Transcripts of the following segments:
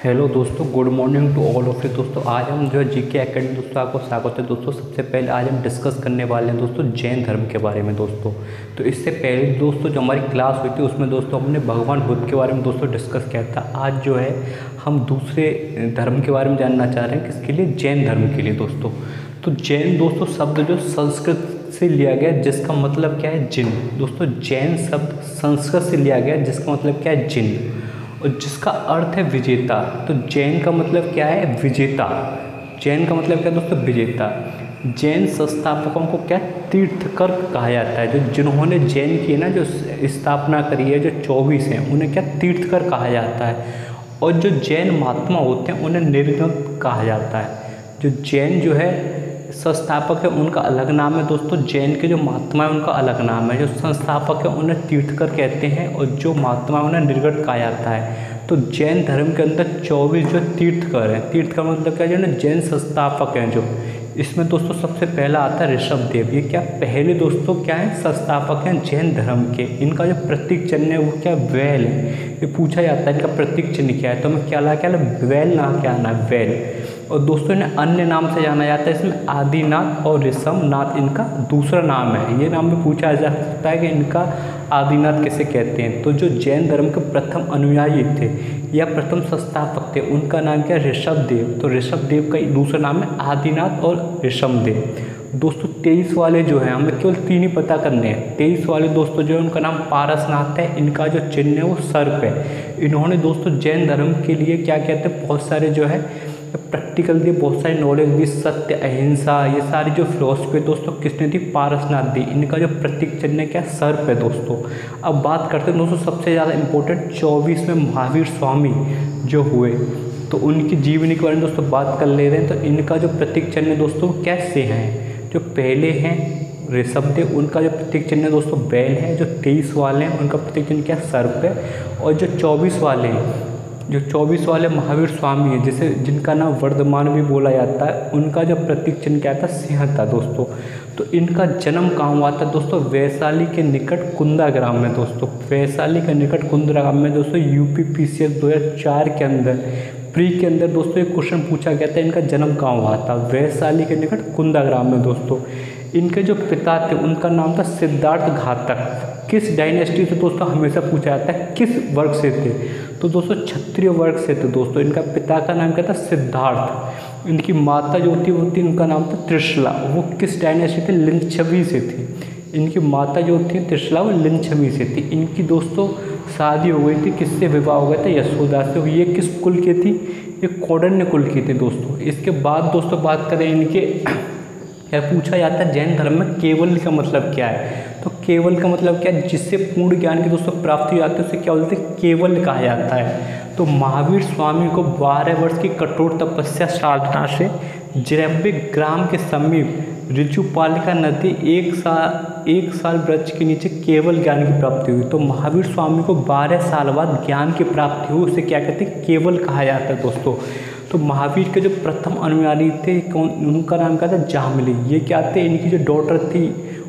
Hello दोस्तों, good morning to all of you. दोस्तों आज हम जो है जीके एकेडमी दोस्तों आपको स्वागत है। दोस्तों सबसे पहले आज हम डिस्कस करने वाले हैं दोस्तों जैन धर्म के बारे में। दोस्तों तो इससे पहले दोस्तों जो हमारी क्लास हुई थी उसमें दोस्तों हमने भगवान बुद्ध के बारे में दोस्तों डिस्कस किया था। आज जो है हम दूसरे धर्म के बारे में जानना चाह रहे हैं, किसके लिए? जैन धर्म के लिए। दोस्तों तो जैन दोस्तों शब्द जो संस्कृत से लिया गया जिसका मतलब क्या है? जिन। दोस्तों जैन शब्द संस्कृत से लिया गया जिसका मतलब क्या है? जिन, और जिसका अर्थ है विजेता। तो जैन का मतलब क्या है? विजेता। जैन का मतलब क्या है दोस्तों? विजेता। जैन संस्थापकों को क्या तीर्थकर कहा जाता है। जो जिन्होंने जैन की ना जो स्थापना करी है, जो 24 हैं, उन्हें क्या तीर्थकर कहा जाता है। और जो जैन महात्मा होते हैं उन्हें निर्गत कहा जाता है। जो जैन जो है संस्थापक है उनका अलग नाम है दोस्तों, जैन के जो महात्मा है उनका अलग नाम है। जो संस्थापक है उन्हें तीर्थकर कहते हैं और जो महात्मा है उन्हें निर्गत कहा जाता है। तो जैन धर्म के अंदर 24 जो तीर्थकर हैं। तीर्थकर मतलब क्या? जो ना जैन संस्थापक हैं जो, इसमें दोस्तों सबसे पहला आता है ऋषभदेव। ये क्या पहले दोस्तों क्या है? संस्थापक हैं जैन धर्म के। इनका जो प्रतीक चिन्ह है वो क्या? वैल है। ये पूछा जाता है इनका प्रतीक चिन्ह क्या है, तो हमें क्या वैल ना क्या आना है? वैल। और दोस्तों इन्हें अन्य नाम से जाना जाता है। इसमें आदिनाथ और ऋषभनाथ इनका दूसरा नाम है। ये नाम भी पूछा जा सकता है कि इनका आदिनाथ किसे कहते हैं। तो जो जैन धर्म के प्रथम अनुयायी थे या प्रथम संस्थापक थे उनका नाम क्या? ऋषभदेव। तो ऋषभदेव का दूसरा नाम है आदिनाथ और ऋषभदेव। दोस्तों 23 वाले जो हैं, हमें केवल 3 ही पता करने हैं। 23 वाले दोस्तों जो है उनका नाम पारसनाथ है। इनका जो चिन्ह है वो सर्प है। इन्होंने दोस्तों जैन धर्म के लिए क्या कहते हैं, बहुत सारे जो है प्रैक्टिकल दी, बहुत सारी नॉलेज दी, सत्य, अहिंसा, ये सारी जो फिलोसफी दोस्तों किसने दी? पारसनाथ दी। इनका जो प्रतीक चिन्ह क्या? सर्प है दोस्तों। अब बात करते हैं दोस्तों सबसे ज़्यादा इम्पोर्टेंट 24 में महावीर स्वामी जो हुए, तो उनकी जीवनी के बारे में दोस्तों बात कर ले रहे हैं। तो इनका जो प्रतीक चिन्ह दोस्तों कैसे हैं? जो पहले हैं ऋषभदेव, उनका जो प्रतीक चिन्ह दोस्तों बैल है। जो 23 वाले हैं उनका प्रतीक चिन्ह क्या? सर्प है। और जो 24 वाले हैं, जो 24 वाले महावीर स्वामी है, जिसे जिनका नाम वर्धमान भी बोला जाता है, उनका जो प्रतीक चिन्ह क्या था? सिंह था दोस्तों। तो इनका जन्म कहाँ हुआ था दोस्तों? वैशाली के निकट कुंदा ग्राम में। दोस्तों वैशाली के निकट कुंदा ग्राम में दोस्तों UPPCS 2004 के अंदर प्री के अंदर दोस्तों एक क्वेश्चन पूछा गया था, इनका जन्म कहाँ हुआ था? वैशाली के निकट कुंदा ग्राम में। दोस्तों इनके जो पिता थे उनका नाम था सिद्धार्थ घातक। किस डायनेस्टी से दोस्तों हमेशा पूछा जाता है, किस वर्ग से थे? तो दोस्तों क्षत्रिय वर्ग से थे दोस्तों। इनका पिता का नाम क्या था? सिद्धार्थ। इनकी माता जो थी वो थी, उनका नाम था त्रिशला। वो किस डायनेस्टी थे? लिच्छवी से थी। इनकी माता जो थी त्रिशला वो लिच्छवी से थी। इनकी दोस्तों शादी हो गई थी, किससे विवाह हो गया था? यशोदा से। ये किस कुल की थी? ये कौंडिन्य कुल की थी दोस्तों। इसके बाद दोस्तों बात करें इनके, क्या पूछा जाता है जैन धर्म में केवल का मतलब क्या है? तो केवल का मतलब क्या है? जिससे पूर्ण ज्ञान की दोस्तों प्राप्ति हो जाती है उसे क्या बोलते हैं? केवल कहा जाता है। तो महावीर स्वामी को 12 वर्ष की कठोर तपस्या साधना से 93 ग्राम के समीप ऋजुपालिका नदी एक साल वृक्ष के नीचे केवल ज्ञान की प्राप्ति हुई। तो महावीर स्वामी को 12 साल बाद ज्ञान की प्राप्ति हुई, उसे क्या कहते हैं? केवल कहा जाता है दोस्तों। तो महावीर के जो प्रथम अनुयायी थे कौन? उनका नाम क्या था? जामली। ये क्या थे? इनकी जो डॉटर थी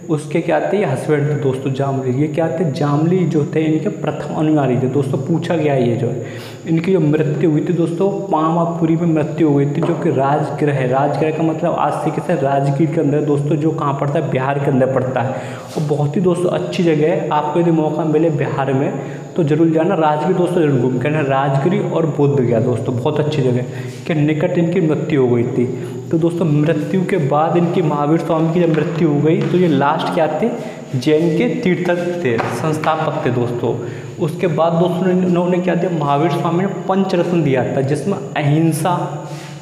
उसके क्या थे? ये हस्बैंड थे दोस्तों, जामली। ये क्या थे? जामली जो थे इनके प्रथम अनुयायी थे दोस्तों। पूछा गया ये जो है, इनकी जो मृत्यु हुई थी दोस्तों पावापुरी में मृत्यु हो गई थी, जो कि राजगृह है। राजगृह का मतलब आज से कैसे? राजगीर के अंदर दोस्तों, जो कहाँ पड़ता है? बिहार के अंदर पड़ता है। और बहुत ही दोस्तों अच्छी जगह है। आपको यदि मौका मिले बिहार में तो जरूर जाना। राजगीर दोस्तों जरूर घूम के आना। राजगीर और बोध गया दोस्तों, बहुत अच्छी जगह के निकट इनकी मृत्यु हो गई थी। तो दोस्तों मृत्यु के बाद इनकी महावीर स्वामी की जब मृत्यु हो गई तो ये लास्ट क्या थे? जैन के तीर्थक थे, संस्थापक थे दोस्तों। उसके बाद दोस्तों इन्होंने क्या दिया? महावीर स्वामी ने पंचरत्न दिया था, जिसमें अहिंसा,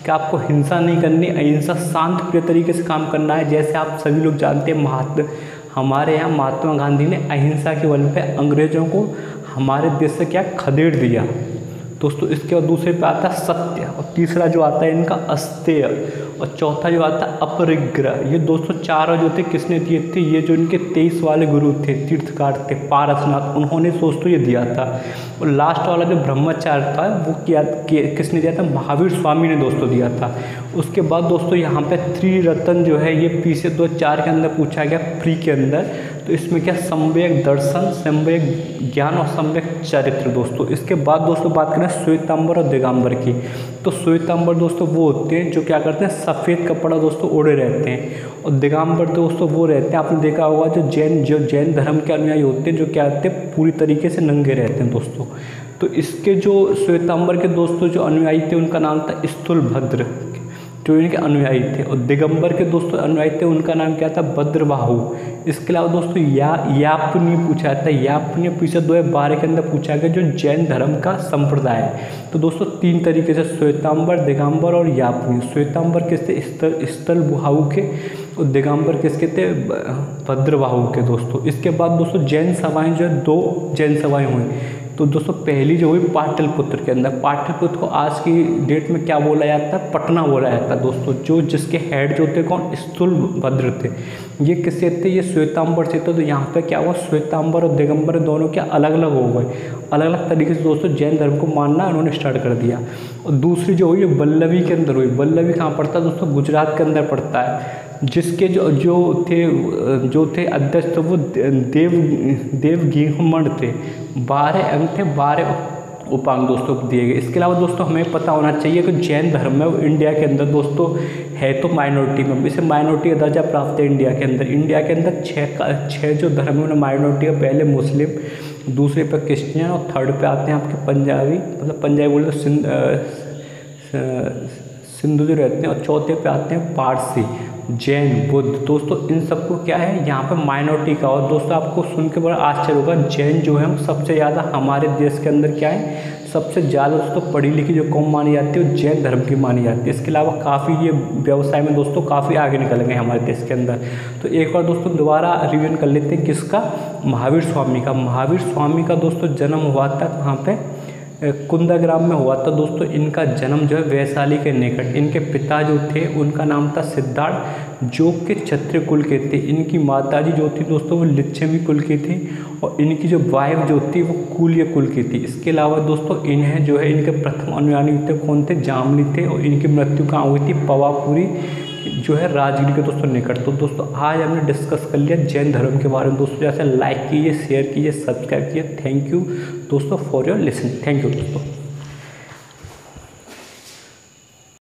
कि आपको हिंसा नहीं करनी, अहिंसा शांत प्रिय तरीके से काम करना है। जैसे आप सभी लोग जानते हैं हमारे यहाँ महात्मा गांधी ने अहिंसा के बल पे अंग्रेजों को हमारे देश से क्या खदेड़ दिया दोस्तों। इसके बाद दूसरे पे आता है सत्य, और तीसरा जो आता है इनका अस्तेय, और चौथा जो आता है अपरिग्रह। ये दोस्तों चारों जो थे किसने दिए थे? ये जो इनके 23 वाले गुरु थे, तीर्थकार थे, पारसनाथ, उन्होंने दोस्तों ये दिया था। और लास्ट वाला जो ब्रह्मचार्य था वो किसने दिया था? महावीर स्वामी ने दोस्तों दिया था। उसके बाद दोस्तों यहाँ पे त्रिरत्न जो है ये पीछे 2004 के अंदर पूछा गया, प्री के अंदर। तो इसमें क्या सम्यक दर्शन, सम्यक ज्ञान और सम्यक चरित्र दोस्तों। इसके बाद दोस्तों बात करें श्वेतांबर और दिगंबर की। तो श्वेतांबर दोस्तों वो होते हैं जो क्या करते हैं, सफ़ेद कपड़ा दोस्तों ओढ़े रहते हैं, और दिगंबर दोस्तों वो रहते हैं, आपने देखा होगा जो जैन धर्म के अनुयायी होते हैं, जो क्या होते हैं पूरी तरीके से नंगे रहते हैं दोस्तों। तो इसके जो श्वेतांबर के दोस्तों जो अनुयायी थे उनका नाम था स्थूलभद्र, जो इनके अनुयायी थे, और दिगंबर के दोस्तों अनुयायी थे उनका नाम क्या था, भद्रबाहु। इसके अलावा दोस्तों यापनीय पूछा था, यापनीय पीछे 2012 के अंदर पूछा गया, जो जैन धर्म का संप्रदाय है। तो दोस्तों 3 तरीके से श्वेतांबर, दिगंबर और यापनीय। श्वेतांबर किसके, स्थलबाहु के, और दिगंबर किसके थे, भद्रबाहु के दोस्तों। इसके बाद दोस्तों जैन सभाएँ जो है 2 जैन सभाएँ हुई। तो दोस्तों पहली जो हुई पाटलिपुत्र के अंदर, पाटलिपुत्र को आज की डेट में क्या बोला जाता है, पटना बोला जाता है दोस्तों। जो जिसके हेड जो थे कौन, स्थूलभद्र थे। ये किससे थे, ये श्वेतांबर से थे। तो यहाँ पे क्या हुआ, श्वेतांबर और दिगंबर दोनों क्या अलग अलग हो गए, अलग अलग तरीके से दोस्तों जैन धर्म को मानना उन्होंने स्टार्ट कर दिया। और दूसरी जो हुई वल्लभी के अंदर हुई। वल्लभी कहाँ पड़ता है दोस्तों, गुजरात के अंदर पड़ता है। जिसके जो थे अध्यक्ष, तो वो देवगिमन थे। 12 अंग थे, 12 उपांग दोस्तों को दिए गए। इसके अलावा दोस्तों हमें पता होना चाहिए कि जैन धर्म है वो इंडिया के अंदर दोस्तों है तो माइनॉरिटी में, इसे माइनॉरिटी का दर्जा प्राप्त है इंडिया के अंदर। इंडिया के अंदर 6 जो धर्म है उन्हें माइनॉरिटी है। पहले मुस्लिम, दूसरे पे क्रिश्चियन, और थर्ड पे आते हैं आपके पंजाबी, मतलब पंजाबी बोले तो सिंधु जो रहते हैं, और चौथे पे आते हैं पारसी, जैन, बुद्ध। दोस्तों इन सबको क्या है यहाँ पे माइनॉरिटी का। और दोस्तों आपको सुन के बड़ा आश्चर्य होगा, जैन जो है वो सबसे ज़्यादा हमारे देश के अंदर क्या है, सबसे ज़्यादा दोस्तों पढ़ी लिखी जो कौम मानी जाती है वो जैन धर्म की मानी जाती है। इसके अलावा काफ़ी ये व्यवसाय में दोस्तों काफ़ी आगे निकल गए हमारे देश के अंदर। तो एक बार दोस्तों दोबारा रिवीजन कर लेते हैं किसका, महावीर स्वामी का। महावीर स्वामी का दोस्तों जन्म हुआ था कहाँ पे, कुंदाग्राम में हुआ था दोस्तों। इनका जन्म जो है वैशाली के निकट। इनके पिता जो थे उनका नाम था सिद्धार्थ, जो कि क्षत्रिय कुल के थे। इनकी माताजी जो थी दोस्तों वो लिच्छवी कुल की थी, और इनकी जो वाइफ जो थी वो कुल्य कुल की थी। इसके अलावा दोस्तों इन्हें जो है इनके प्रथम अनुयायी थे कौन थे, जामनी थे, और इनकी मृत्यु कहाँ हुई थी, पवापुरी जो है राजगीर के दोस्तों निकट। तो दोस्तों आज हमने डिस्कस कर लिया जैन धर्म के बारे में दोस्तों। जैसे लाइक कीजिए, शेयर कीजिए, सब्सक्राइब कीजिए। थैंक यू दोस्तों for your listening. Thank you दोस्तों।